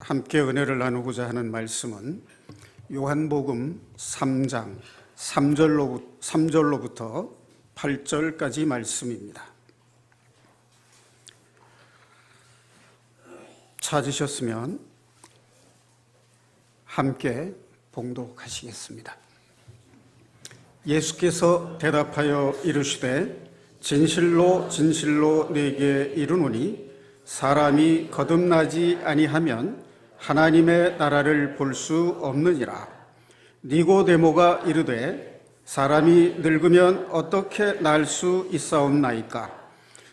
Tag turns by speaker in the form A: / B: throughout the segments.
A: 함께 은혜를 나누고자 하는 말씀은 요한복음 3장 3절로부터 8절까지 말씀입니다. 찾으셨으면 함께 봉독하시겠습니다. 예수께서 대답하여 이르시되 진실로 진실로 네게 이르노니 사람이 거듭나지 아니하면 하나님의 나라를 볼 수 없느니라. 니고데모가 이르되 사람이 늙으면 어떻게 날 수 있사옵나이까?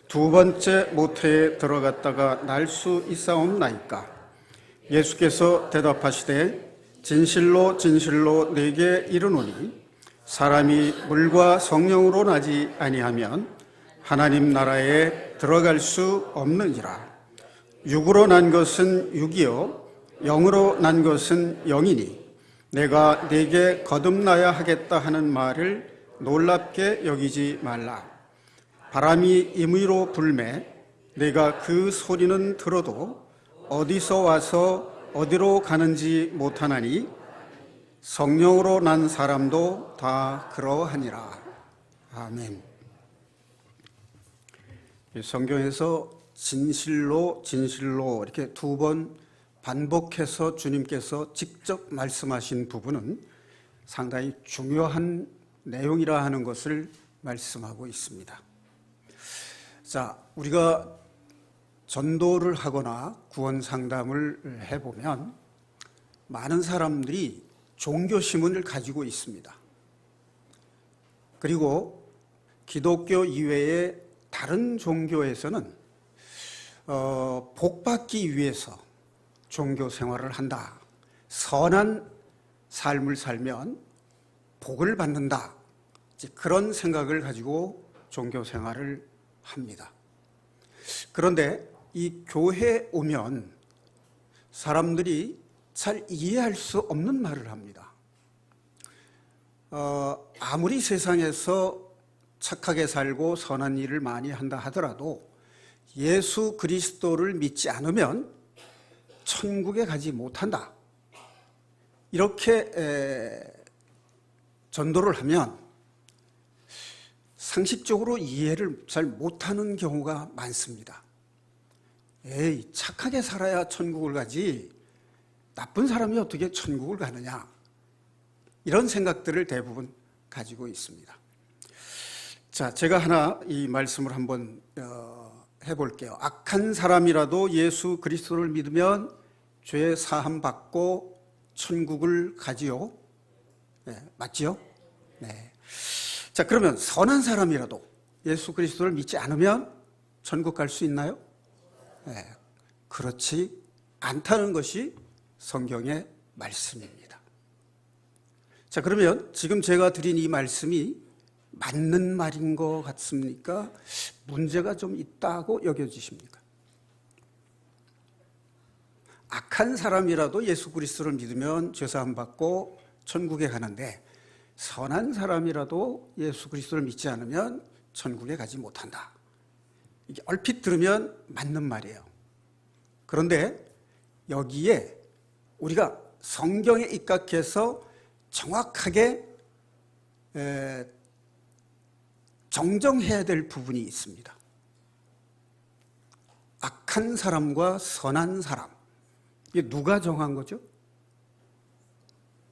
A: 두 번째 모태에 들어갔다가 날 수 있사옵나이까? 예수께서 대답하시되 진실로 진실로 네게 이르노니 사람이 물과 성령으로 나지 아니하면 하나님 나라에 들어갈 수 없느니라. 육으로 난 것은 육이요 영으로 난 것은 영이니 내가 네게 거듭나야 하겠다 하는 말을 놀랍게 여기지 말라. 바람이 임의로 불매 내가 그 소리는 들어도 어디서 와서 어디로 가는지 못하나니 성령으로 난 사람도 다 그러하니라. 아멘. 성경에서 진실로 진실로 이렇게 두 번 반복해서 주님께서 직접 말씀하신 부분은 상당히 중요한 내용이라 하는 것을 말씀하고 있습니다. 자, 우리가 전도를 하거나 구원 상담을 해보면 많은 사람들이 종교심을 가지고 있습니다. 그리고 기독교 이외의 다른 종교에서는 복받기 위해서 종교 생활을 한다. 선한 삶을 살면 복을 받는다. 그런 생각을 가지고 종교 생활을 합니다. 그런데 이 교회에 오면 사람들이 잘 이해할 수 없는 말을 합니다. 아무리 세상에서 착하게 살고 선한 일을 많이 한다 하더라도 예수 그리스도를 믿지 않으면 천국에 가지 못한다. 이렇게 전도를 하면 상식적으로 이해를 잘 못하는 경우가 많습니다. 에이, 착하게 살아야 천국을 가지 나쁜 사람이 어떻게 천국을 가느냐, 이런 생각들을 대부분 가지고 있습니다. 자, 제가 하나 이 말씀을 한번 해볼게요. 악한 사람이라도 예수 그리스도를 믿으면 죄 사함 받고 천국을 가지요. 네, 맞지요? 네. 자, 그러면 선한 사람이라도 예수 그리스도를 믿지 않으면 천국 갈 수 있나요? 네, 그렇지 않다는 것이 성경의 말씀입니다. 자, 그러면 지금 제가 드린 이 말씀이 맞는 말인 것 같습니까? 문제가 좀 있다고 여겨지십니까? 악한 사람이라도 예수 그리스도를 믿으면 죄사함 받고 천국에 가는데 선한 사람이라도 예수 그리스도를 믿지 않으면 천국에 가지 못한다. 이게 얼핏 들으면 맞는 말이에요. 그런데 여기에 우리가 성경에 입각해서 정확하게 정정해야 될 부분이 있습니다. 악한 사람과 선한 사람, 이게 누가 정한 거죠?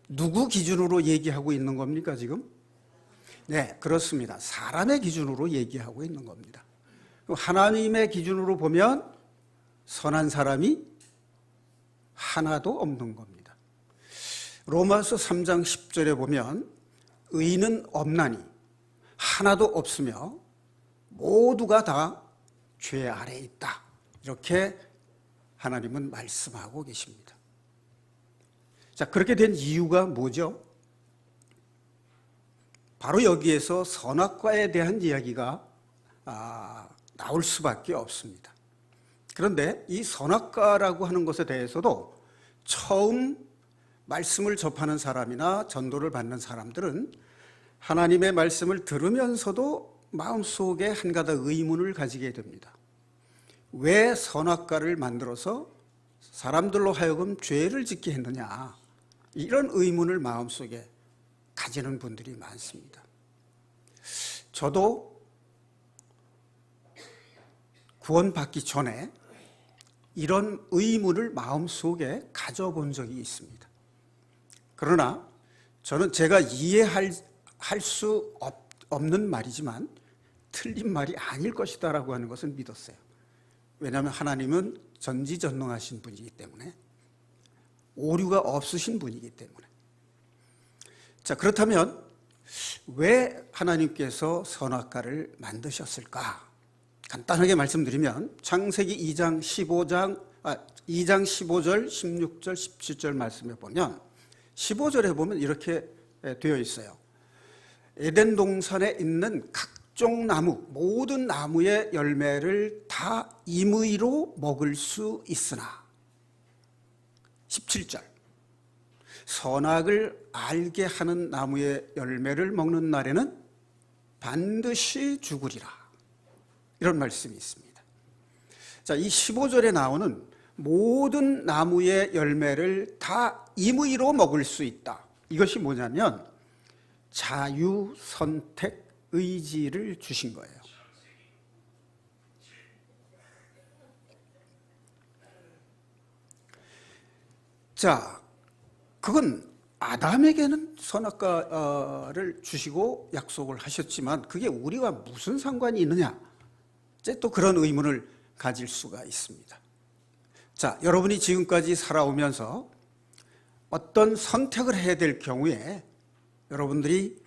A: 누구 기준으로 얘기하고 있는 겁니까, 지금? 네, 그렇습니다. 사람의 기준으로 얘기하고 있는 겁니다. 하나님의 기준으로 보면 선한 사람이 하나도 없는 겁니다. 로마서 3장 10절에 보면 의인은 없나니 하나도 없으며 모두가 다 죄 아래에 있다. 이렇게 하나님은 말씀하고 계십니다. 자, 그렇게 된 이유가 뭐죠? 바로 여기에서 선악과에 대한 이야기가 나올 수밖에 없습니다. 그런데 이 선악과라고 하는 것에 대해서도 처음 말씀을 접하는 사람이나 전도를 받는 사람들은 하나님의 말씀을 들으면서도 마음속에 한가닥 의문을 가지게 됩니다. 왜 선악과를 만들어서 사람들로 하여금 죄를 짓게 했느냐, 이런 의문을 마음속에 가지는 분들이 많습니다. 저도 구원받기 전에 이런 의문을 마음속에 가져본 적이 있습니다. 그러나 저는 제가 이해할 수 없는 말이지만 틀린 말이 아닐 것이다 라고 하는 것을 믿었어요. 왜냐하면 하나님은 전지전능하신 분이기 때문에, 오류가 없으신 분이기 때문에. 자, 그렇다면 왜 하나님께서 선악과를 만드셨을까? 간단하게 말씀드리면 창세기 2장 15절, 16절, 17절 말씀에 보면 15절에 보면 이렇게 되어 있어요. 에덴 동산에 있는 각종 나무, 모든 나무의 열매를 다 임의로 먹을 수 있으나 17절, 선악을 알게 하는 나무의 열매를 먹는 날에는 반드시 죽으리라, 이런 말씀이 있습니다. 자, 이 15절에 나오는 모든 나무의 열매를 다 임의로 먹을 수 있다, 이것이 뭐냐면 자유 선택 의지를 주신 거예요. 자, 그건 아담에게는 선악과를 주시고 약속을 하셨지만 그게 우리와 무슨 상관이 있느냐, 이제 또 그런 의문을 가질 수가 있습니다. 자, 여러분이 지금까지 살아오면서 어떤 선택을 해야 될 경우에 여러분들이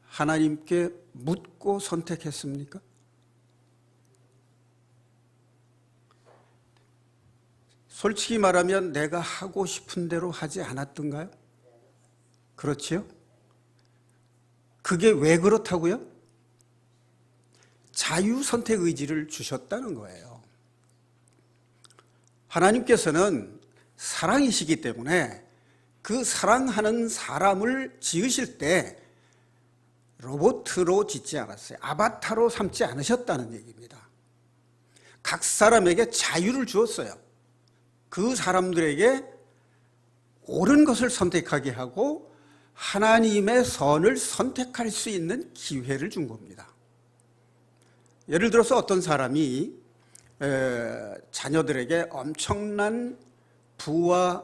A: 하나님께 묻고 선택했습니까? 솔직히 말하면 내가 하고 싶은 대로 하지 않았던가요? 그렇지요? 그게 왜 그렇다고요? 자유 선택 의지를 주셨다는 거예요. 하나님께서는 사랑이시기 때문에 그 사랑하는 사람을 지으실 때 로봇으로 짓지 않았어요. 아바타로 삼지 않으셨다는 얘기입니다. 각 사람에게 자유를 주었어요. 그 사람들에게 옳은 것을 선택하게 하고 하나님의 선을 선택할 수 있는 기회를 준 겁니다. 예를 들어서 어떤 사람이 자녀들에게 엄청난 부와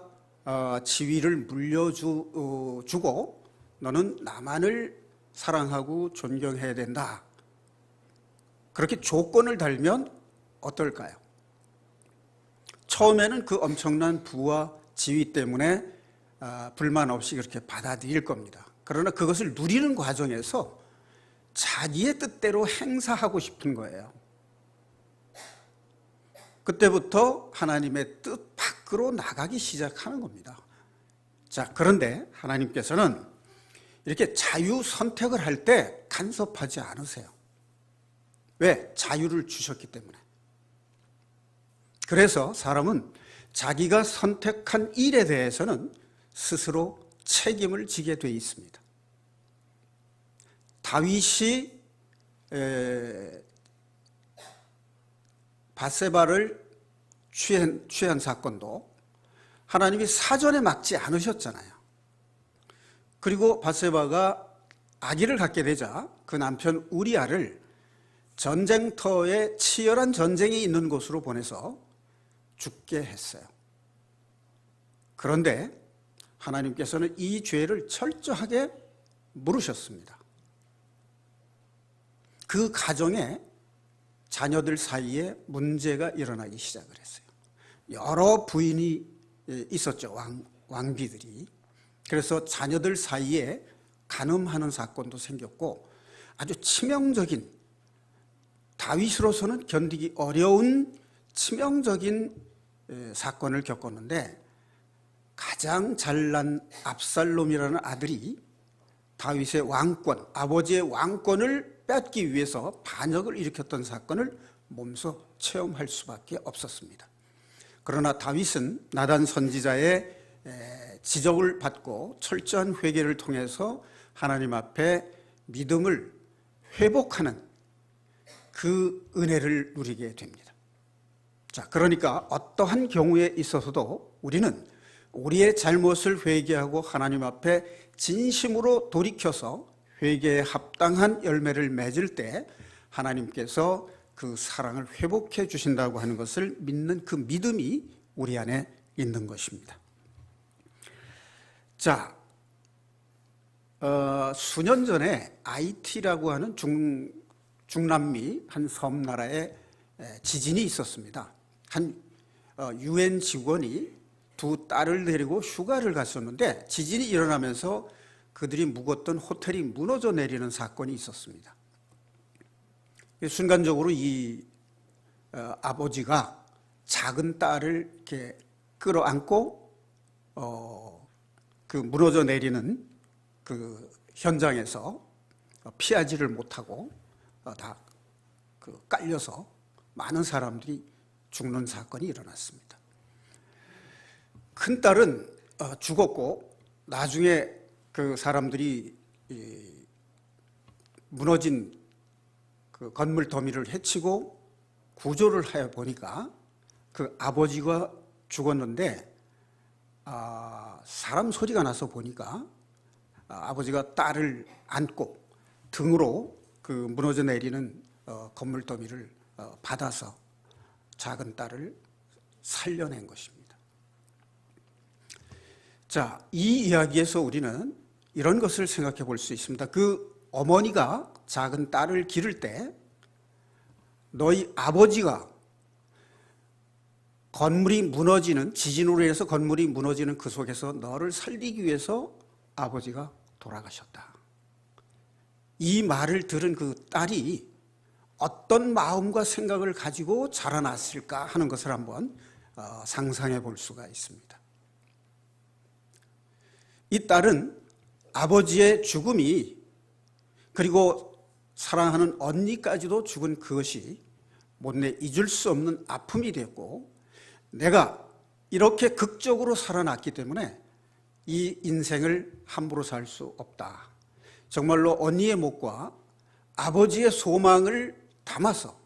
A: 지위를 물려주고 너는 나만을 사랑하고 존경해야 된다, 그렇게 조건을 달면 어떨까요? 처음에는 그 엄청난 부와 지위 때문에 불만 없이 그렇게 받아들일 겁니다. 그러나 그것을 누리는 과정에서 자기의 뜻대로 행사하고 싶은 거예요. 그때부터 하나님의 뜻 밖으로 나가기 시작하는 겁니다. 자, 그런데 하나님께서는 이렇게 자유 선택을 할 때 간섭하지 않으세요. 왜? 자유를 주셨기 때문에. 그래서 사람은 자기가 선택한 일에 대해서는 스스로 책임을 지게 돼 있습니다. 다윗이 밧세바를 취한 사건도 하나님이 사전에 막지 않으셨잖아요. 그리고 밧세바가 아기를 갖게 되자 그 남편 우리아를 전쟁터에 치열한 전쟁이 있는 곳으로 보내서 죽게 했어요. 그런데 하나님께서는 이 죄를 철저하게 물으셨습니다. 그 가정에 자녀들 사이에 문제가 일어나기 시작을 했어요. 여러 부인이 있었죠, 왕비들이. 그래서 자녀들 사이에 간음하는 사건도 생겼고 아주 치명적인, 다윗으로서는 견디기 어려운 치명적인 사건을 겪었는데, 가장 잘난 압살롬이라는 아들이 다윗의 왕권, 아버지의 왕권을 뺏기 위해서 반역을 일으켰던 사건을 몸소 체험할 수밖에 없었습니다. 그러나 다윗은 나단 선지자의 지적을 받고 철저한 회개를 통해서 하나님 앞에 믿음을 회복하는 그 은혜를 누리게 됩니다. 자, 그러니까 어떠한 경우에 있어서도 우리는 우리의 잘못을 회개하고 하나님 앞에 진심으로 돌이켜서 회개에 합당한 열매를 맺을 때 하나님께서 그 사랑을 회복해 주신다고 하는 것을 믿는 그 믿음이 우리 안에 있는 것입니다. 자, 수년 전에 아이티라고 하는 중남미 한 섬나라에 지진이 있었습니다. 한 UN 직원이 두 딸을 데리고 휴가를 갔었는데 지진이 일어나면서 그들이 묵었던 호텔이 무너져 내리는 사건이 있었습니다. 순간적으로 이 아버지가 작은 딸을 이렇게 끌어안고 그 무너져 내리는 그 현장에서 피하지를 못하고 다 깔려서 많은 사람들이 죽는 사건이 일어났습니다. 큰 딸은 죽었고 나중에 그 사람들이 무너진 그 건물 더미를 해치고 구조를 해 보니까 그 아버지가 죽었는데 사람 소리가 나서 보니까 아버지가 딸을 안고 등으로 그 무너져 내리는 건물 더미를 받아서 작은 딸을 살려낸 것입니다. 자, 이 이야기에서 우리는 이런 것을 생각해 볼 수 있습니다. 그 어머니가 작은 딸을 기를 때 너희 아버지가 건물이 무너지는 지진으로 인해서 건물이 무너지는 그 속에서 너를 살리기 위해서 아버지가 돌아가셨다. 이 말을 들은 그 딸이 어떤 마음과 생각을 가지고 자라났을까 하는 것을 한번 상상해 볼 수가 있습니다. 이 딸은 아버지의 죽음이 그리고 사랑하는 언니까지도 죽은 그것이 못내 잊을 수 없는 아픔이 되었고 내가 이렇게 극적으로 살아났기 때문에 이 인생을 함부로 살 수 없다. 정말로 언니의 목과 아버지의 소망을 담아서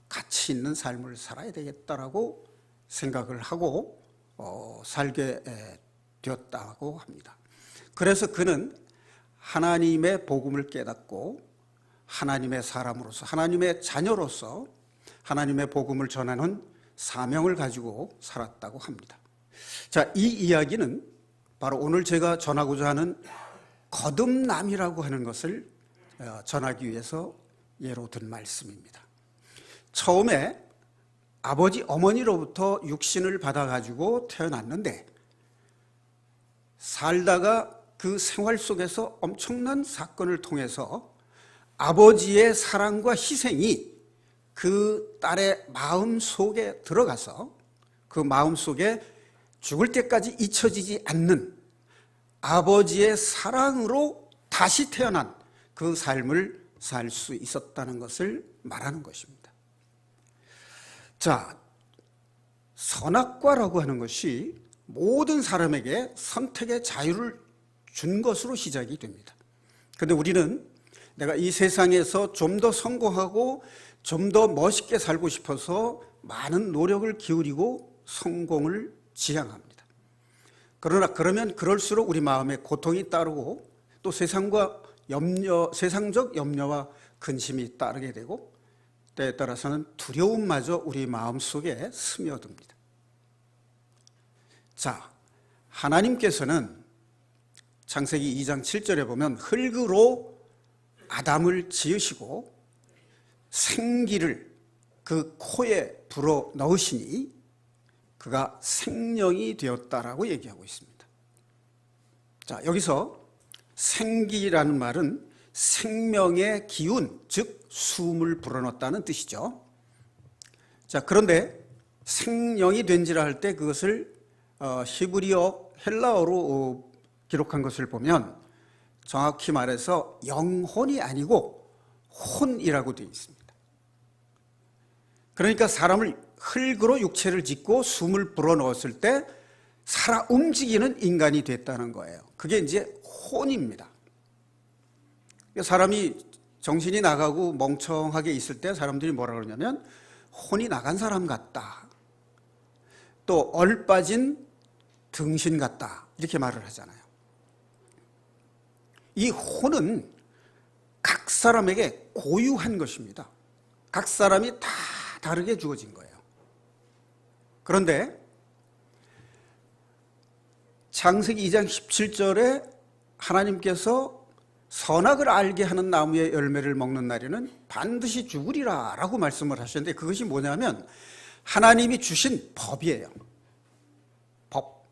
A: 가치 있는 삶을 살아야 되겠다라고 생각을 하고 살게 되었다고 합니다. 그래서 그는 하나님의 복음을 깨닫고 하나님의 사람으로서 하나님의 자녀로서 하나님의 복음을 전하는 사명을 가지고 살았다고 합니다. 자, 이 이야기는 바로 오늘 제가 전하고자 하는 거듭남이라고 하는 것을 전하기 위해서 예로 든 말씀입니다. 처음에 아버지 어머니로부터 육신을 받아가지고 태어났는데 살다가 그 생활 속에서 엄청난 사건을 통해서 아버지의 사랑과 희생이 그 딸의 마음 속에 들어가서 그 마음 속에 죽을 때까지 잊혀지지 않는 아버지의 사랑으로 다시 태어난 그 삶을 살 수 있었다는 것을 말하는 것입니다. 자, 선악과라고 하는 것이 모든 사람에게 선택의 자유를 준 것으로 시작이 됩니다. 그런데 우리는 내가 이 세상에서 좀 더 성공하고 좀 더 멋있게 살고 싶어서 많은 노력을 기울이고 성공을 지향합니다. 그러나 그러면 그럴수록 우리 마음에 고통이 따르고 또 세상적 염려와 근심이 따르게 되고 때에 따라서는 두려움마저 우리 마음속에 스며듭니다. 자, 하나님께서는 창세기 2장 7절에 보면 흙으로 아담을 지으시고 생기를 그 코에 불어 넣으시니 그가 생명이 되었다라고 얘기하고 있습니다. 자, 여기서 생기라는 말은 생명의 기운, 즉 숨을 불어넣었다는 뜻이죠. 자, 그런데 생명이 된지라 할 때 그것을 히브리어 헬라어로 기록한 것을 보면 정확히 말해서 영혼이 아니고 혼이라고 되어 있습니다. 그러니까 사람을 흙으로 육체를 짓고 숨을 불어넣었을 때 살아 움직이는 인간이 됐다는 거예요. 그게 이제 혼입니다. 사람이 정신이 나가고 멍청하게 있을 때 사람들이 뭐라 그러냐면 혼이 나간 사람 같다 또 얼빠진 등신 같다 이렇게 말을 하잖아요. 이 혼은 각 사람에게 고유한 것입니다. 각 사람이 다 다르게 주어진 거예요. 그런데 창세기 2장 17절에 하나님께서 선악을 알게 하는 나무의 열매를 먹는 날에는 반드시 죽으리라 라고 말씀을 하셨는데, 그것이 뭐냐면 하나님이 주신 법이에요. 법.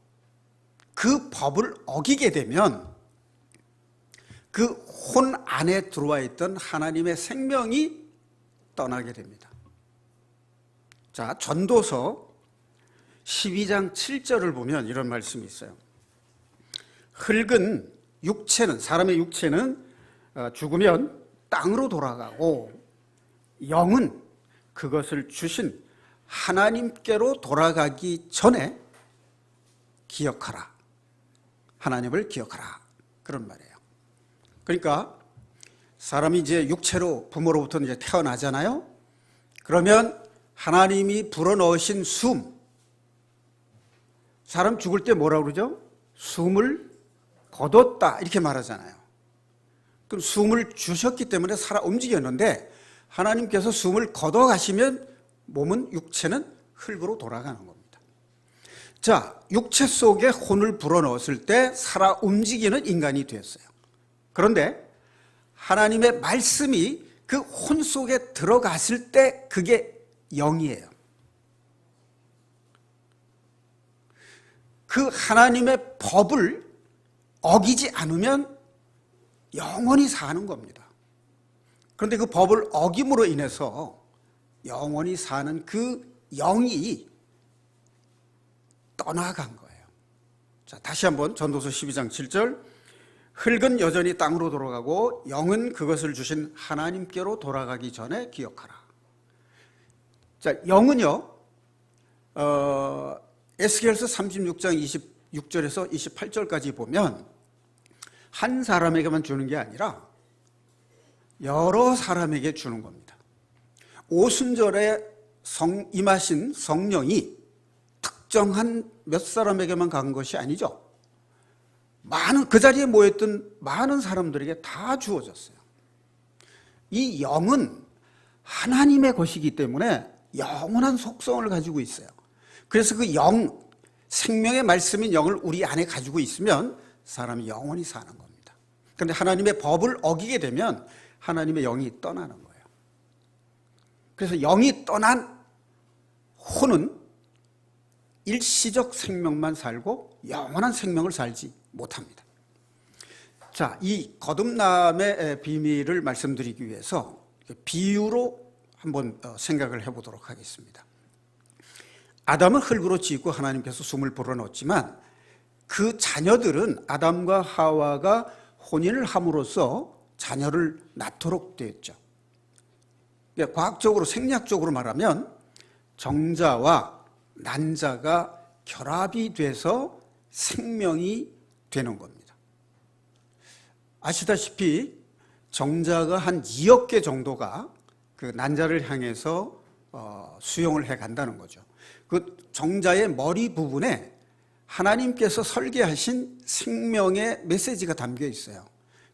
A: 그 법을 어기게 되면 그 혼 안에 들어와 있던 하나님의 생명이 떠나게 됩니다. 자, 전도서 12장 7절을 보면 이런 말씀이 있어요. 흙은 육체는, 사람의 육체는 죽으면 땅으로 돌아가고 영은 그것을 주신 하나님께로 돌아가기 전에 기억하라. 하나님을 기억하라. 그런 말이에요. 그러니까 사람이 이제 육체로 부모로부터 이제 태어나잖아요. 그러면 하나님이 불어넣으신 숨, 사람 죽을 때 뭐라고 그러죠? 숨을 거뒀다 이렇게 말하잖아요. 그럼 숨을 주셨기 때문에 살아 움직였는데 하나님께서 숨을 거둬 가시면 몸은, 육체는 흙으로 돌아가는 겁니다. 자, 육체 속에 혼을 불어넣었을 때 살아 움직이는 인간이 되었어요. 그런데 하나님의 말씀이 그 혼 속에 들어갔을 때 그게 영이에요. 그 하나님의 법을 어기지 않으면 영원히 사는 겁니다. 그런데 그 법을 어김으로 인해서 영원히 사는 그 영이 떠나간 거예요. 자, 다시 한번 전도서 12장 7절. 흙은 여전히 땅으로 돌아가고 영은 그것을 주신 하나님께로 돌아가기 전에 기억하라. 자, 영은요, 에스겔서 36장 26절에서 28절까지 보면 한 사람에게만 주는 게 아니라 여러 사람에게 주는 겁니다. 오순절에 임하신 성령이 특정한 몇 사람에게만 간 것이 아니죠. 그 자리에 모였던 많은 사람들에게 다 주어졌어요. 이 영은 하나님의 것이기 때문에 영원한 속성을 가지고 있어요. 그래서 그 영, 생명의 말씀인 영을 우리 안에 가지고 있으면 사람이 영원히 사는 겁니다. 그런데 하나님의 법을 어기게 되면 하나님의 영이 떠나는 거예요. 그래서 영이 떠난 혼은 일시적 생명만 살고 영원한 생명을 살지 못합니다. 자, 이 거듭남의 비밀을 말씀드리기 위해서 비유로 한번 생각을 해보도록 하겠습니다. 아담은 흙으로 짓고 하나님께서 숨을 불어넣었지만 그 자녀들은 아담과 하와가 혼인을 함으로써 자녀를 낳도록 되었죠. 과학적으로, 생리학적으로 말하면 정자와 난자가 결합이 돼서 생명이 되는 겁니다. 아시다시피 정자가 한 2억 개 정도가 그 난자를 향해서 수용을 해 간다는 거죠. 그 정자의 머리 부분에 하나님께서 설계하신 생명의 메시지가 담겨 있어요.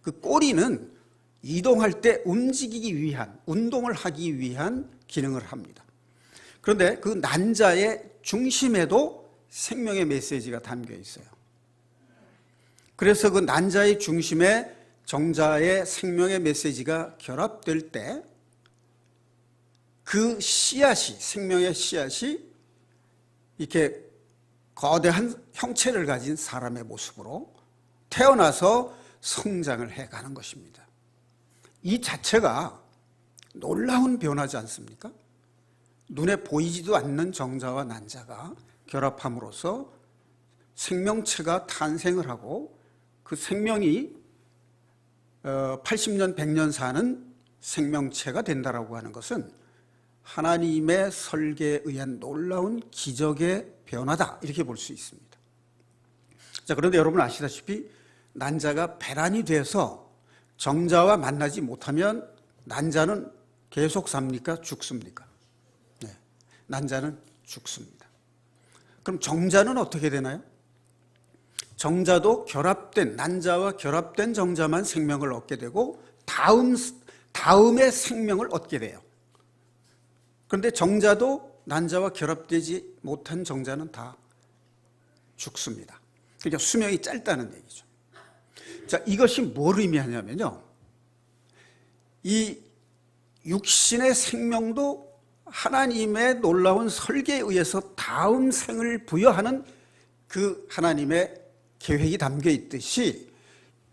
A: 그 꼬리는 이동할 때 움직이기 위한, 운동을 하기 위한 기능을 합니다. 그런데 그 난자의 중심에도 생명의 메시지가 담겨 있어요. 그래서 그 난자의 중심에 정자의 생명의 메시지가 결합될 때 그 씨앗이, 생명의 씨앗이 이렇게 거대한 형체를 가진 사람의 모습으로 태어나서 성장을 해가는 것입니다. 이 자체가 놀라운 변화지 않습니까? 눈에 보이지도 않는 정자와 난자가 결합함으로써 생명체가 탄생을 하고 그 생명이 80년, 100년 사는 생명체가 된다라고 하는 것은 하나님의 설계에 의한 놀라운 기적의 변화다, 이렇게 볼 수 있습니다. 자, 그런데 여러분 아시다시피 난자가 배란이 돼서 정자와 만나지 못하면 난자는 계속 삽니까? 죽습니까? 네, 난자는 죽습니다. 그럼 정자는 어떻게 되나요? 정자도 결합된, 난자와 결합된 정자만 생명을 얻게 되고 다음에 생명을 얻게 돼요. 그런데 정자도 난자와 결합되지 못한 정자는 다 죽습니다. 그러니까 수명이 짧다는 얘기죠. 자, 이것이 뭘 의미하냐면요, 이 육신의 생명도 하나님의 놀라운 설계에 의해서 다음 생을 부여하는 그 하나님의 계획이 담겨 있듯이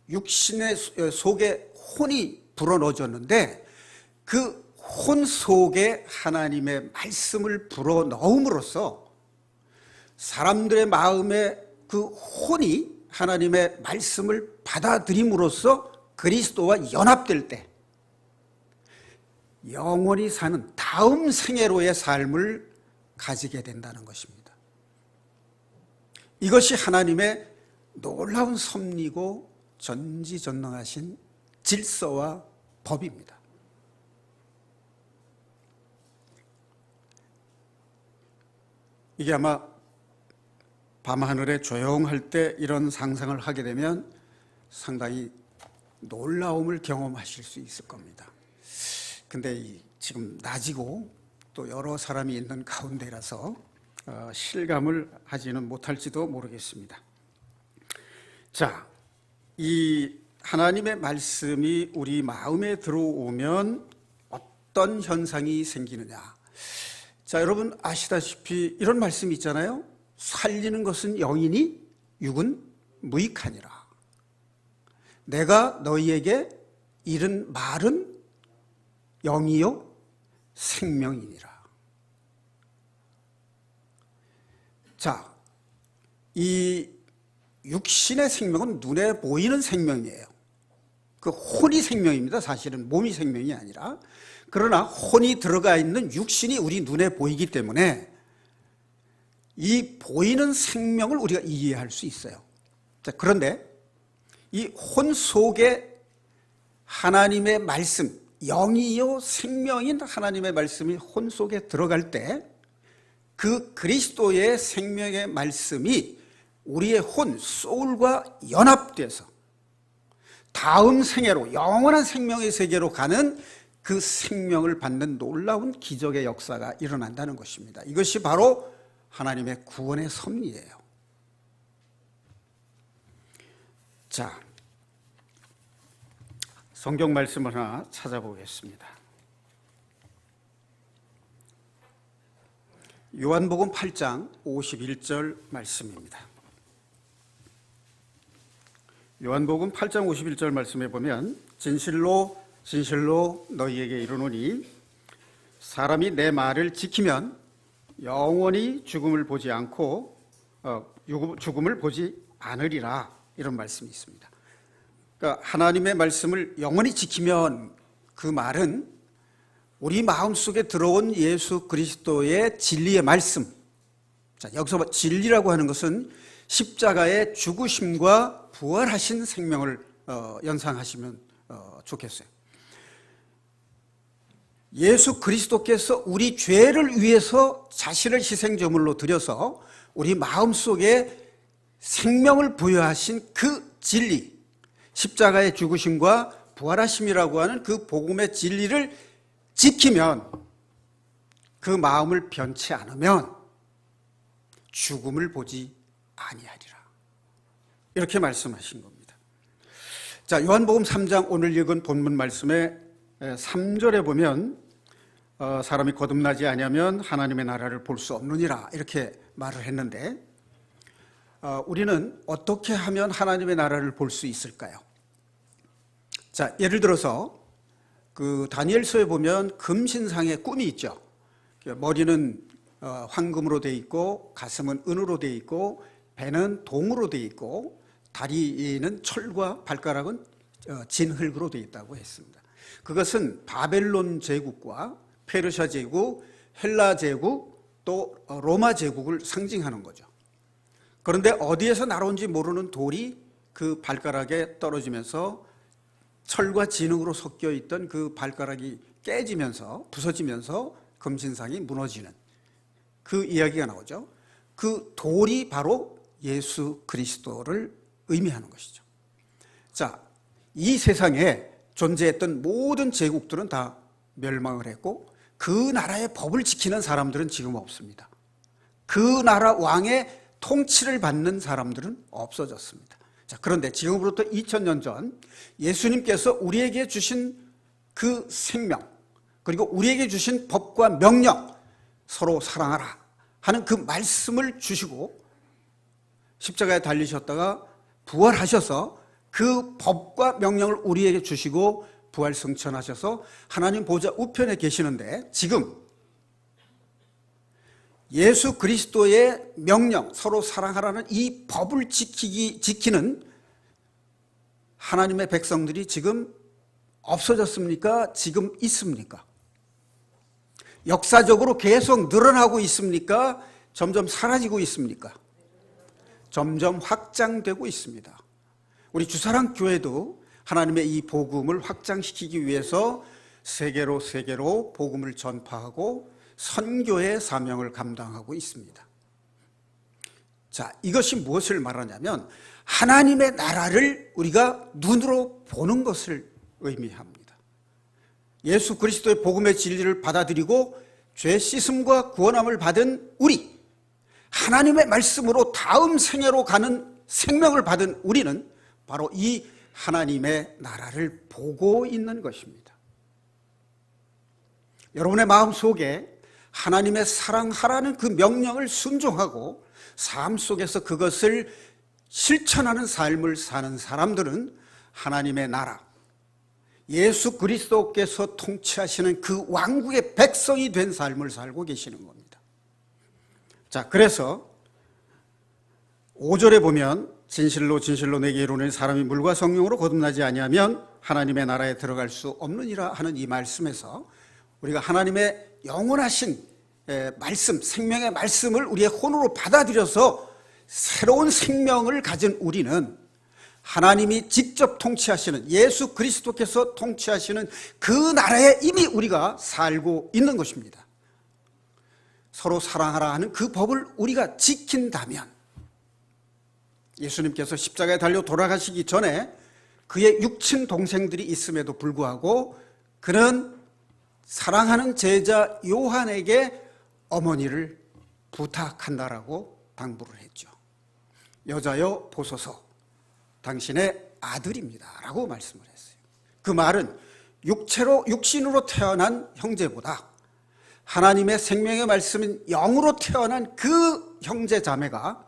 A: 육신의 속에 혼이 불어넣어졌는데 그 혼 속에 하나님의 말씀을 불어넣음으로써 사람들의 마음에 그 혼이 하나님의 말씀을 받아들임으로써 그리스도와 연합될 때 영원히 사는 다음 생애로의 삶을 가지게 된다는 것입니다. 이것이 하나님의 놀라운 섭리고 전지전능하신 질서와 법입니다. 이게 아마 밤하늘에 조용할 때 이런 상상을 하게 되면 상당히 놀라움을 경험하실 수 있을 겁니다. 근데 지금 낮이고 또 여러 사람이 있는 가운데라서 실감을 하지는 못할지도 모르겠습니다. 자, 이 하나님의 말씀이 우리 마음에 들어오면 어떤 현상이 생기느냐. 자, 여러분 아시다시피 이런 말씀이 있잖아요. 살리는 것은 영이니 육은 무익하니라. 내가 너희에게 이른 말은 영이요 생명이니라. 자, 이 육신의 생명은 눈에 보이는 생명이에요. 그 혼이 생명입니다. 사실은 몸이 생명이 아니라. 그러나 혼이 들어가 있는 육신이 우리 눈에 보이기 때문에 이 보이는 생명을 우리가 이해할 수 있어요. 자, 그런데 이 혼 속에 하나님의 말씀, 영이요 생명인 하나님의 말씀이 혼 속에 들어갈 때 그 그리스도의 생명의 말씀이 우리의 혼, 소울과 연합돼서 다음 생애로, 영원한 생명의 세계로 가는 그 생명을 받는 놀라운 기적의 역사가 일어난다는 것입니다. 이것이 바로 하나님의 구원의 섭리예요. 자, 성경 말씀을 하나 찾아보겠습니다. 요한복음 8장 51절 말씀입니다. 요한복음 8장 51절 말씀에 보면 진실로 진실로 너희에게 이르노니 사람이 내 말을 지키면 영원히 죽음을 보지 않고 죽음을 보지 않으리라, 이런 말씀이 있습니다. 그러니까 하나님의 말씀을 영원히 지키면 그 말은 우리 마음속에 들어온 예수 그리스도의 진리의 말씀. 자, 여기서 진리라고 하는 것은 십자가의 죽으심과 부활하신 생명을 연상하시면 좋겠어요. 예수 그리스도께서 우리 죄를 위해서 자신을 희생제물로 드려서 우리 마음속에 생명을 부여하신 그 진리, 십자가의 죽으심과 부활하심이라고 하는 그 복음의 진리를 지키면, 그 마음을 변치 않으면 죽음을 보지 아니하리라, 이렇게 말씀하신 겁니다. 자, 요한복음 3장 오늘 읽은 본문 말씀에 3절에 보면 사람이 거듭나지 아니하면 하나님의 나라를 볼 수 없느니라, 이렇게 말을 했는데 우리는 어떻게 하면 하나님의 나라를 볼 수 있을까요? 자, 예를 들어서 그 다니엘서에 보면 금신상의 꿈이 있죠. 머리는 황금으로 되어 있고 가슴은 은으로 되어 있고 배는 동으로 되어 있고 다리는 철과 발가락은 진흙으로 되어 있다고 했습니다. 그것은 바벨론 제국과 페르시아 제국, 헬라 제국, 또 로마 제국을 상징하는 거죠. 그런데 어디에서 날아온지 모르는 돌이 그 발가락에 떨어지면서 철과 진흙으로 섞여 있던 그 발가락이 깨지면서 부서지면서 금신상이 무너지는 그 이야기가 나오죠. 그 돌이 바로 예수 그리스도를 의미하는 것이죠. 자, 이 세상에 존재했던 모든 제국들은 다 멸망을 했고 그 나라의 법을 지키는 사람들은 지금 없습니다. 그 나라 왕의 통치를 받는 사람들은 없어졌습니다. 자, 그런데 지금으로부터 2000년 전 예수님께서 우리에게 주신 그 생명, 그리고 우리에게 주신 법과 명령, 서로 사랑하라 하는 그 말씀을 주시고 십자가에 달리셨다가 부활하셔서 그 법과 명령을 우리에게 주시고 부활 승천하셔서 하나님 보좌 우편에 계시는데, 지금 예수 그리스도의 명령, 서로 사랑하라는 이 법을 지키는 하나님의 백성들이 지금 없어졌습니까? 지금 있습니까? 역사적으로 계속 늘어나고 있습니까? 점점 사라지고 있습니까? 점점 확장되고 있습니다. 우리 주사랑 교회도 하나님의 이 복음을 확장시키기 위해서 세계로 복음을 전파하고 선교의 사명을 감당하고 있습니다. 자, 이것이 무엇을 말하냐면 하나님의 나라를 우리가 눈으로 보는 것을 의미합니다. 예수 그리스도의 복음의 진리를 받아들이고 죄 씻음과 구원함을 받은 우리, 하나님의 말씀으로 다음 생애로 가는 생명을 받은 우리는 바로 이 하나님의 나라를 보고 있는 것입니다. 여러분의 마음속에 하나님의 사랑하라는 그 명령을 순종하고 삶 속에서 그것을 실천하는 삶을 사는 사람들은 하나님의 나라, 예수 그리스도께서 통치하시는 그 왕국의 백성이 된 삶을 살고 계시는 겁니다. 자, 그래서 5절에 보면 진실로 진실로 내게 이르노니 사람이 물과 성령으로 거듭나지 아니하면 하나님의 나라에 들어갈 수 없느니라 하는 이 말씀에서 우리가 하나님의 영원하신 말씀, 생명의 말씀을 우리의 혼으로 받아들여서 새로운 생명을 가진 우리는 하나님이 직접 통치하시는, 예수 그리스도께서 통치하시는 그 나라에 이미 우리가 살고 있는 것입니다. 서로 사랑하라 하는 그 법을 우리가 지킨다면, 예수님께서 십자가에 달려 돌아가시기 전에 그의 육친 동생들이 있음에도 불구하고 그는 사랑하는 제자 요한에게 어머니를 부탁한다라고 당부를 했죠. 여자여 보소서, 당신의 아들입니다 라고 말씀을 했어요. 그 말은 육신으로 태어난 형제보다 하나님의 생명의 말씀인 영으로 태어난 그 형제 자매가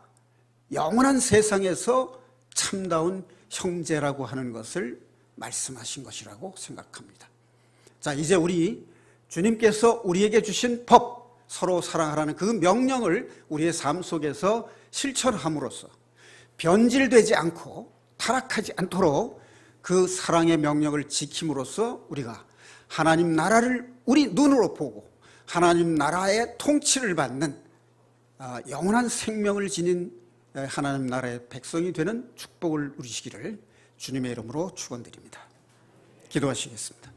A: 영원한 세상에서 참다운 형제라고 하는 것을 말씀하신 것이라고 생각합니다. 자, 이제 우리 주님께서 우리에게 주신 법, 서로 사랑하라는 그 명령을 우리의 삶 속에서 실천함으로써 변질되지 않고 타락하지 않도록 그 사랑의 명령을 지킴으로써 우리가 하나님 나라를 우리 눈으로 보고 하나님 나라의 통치를 받는 영원한 생명을 지닌 하나님 나라의 백성이 되는 축복을 누리시기를 주님의 이름으로 축원드립니다. 기도하시겠습니다.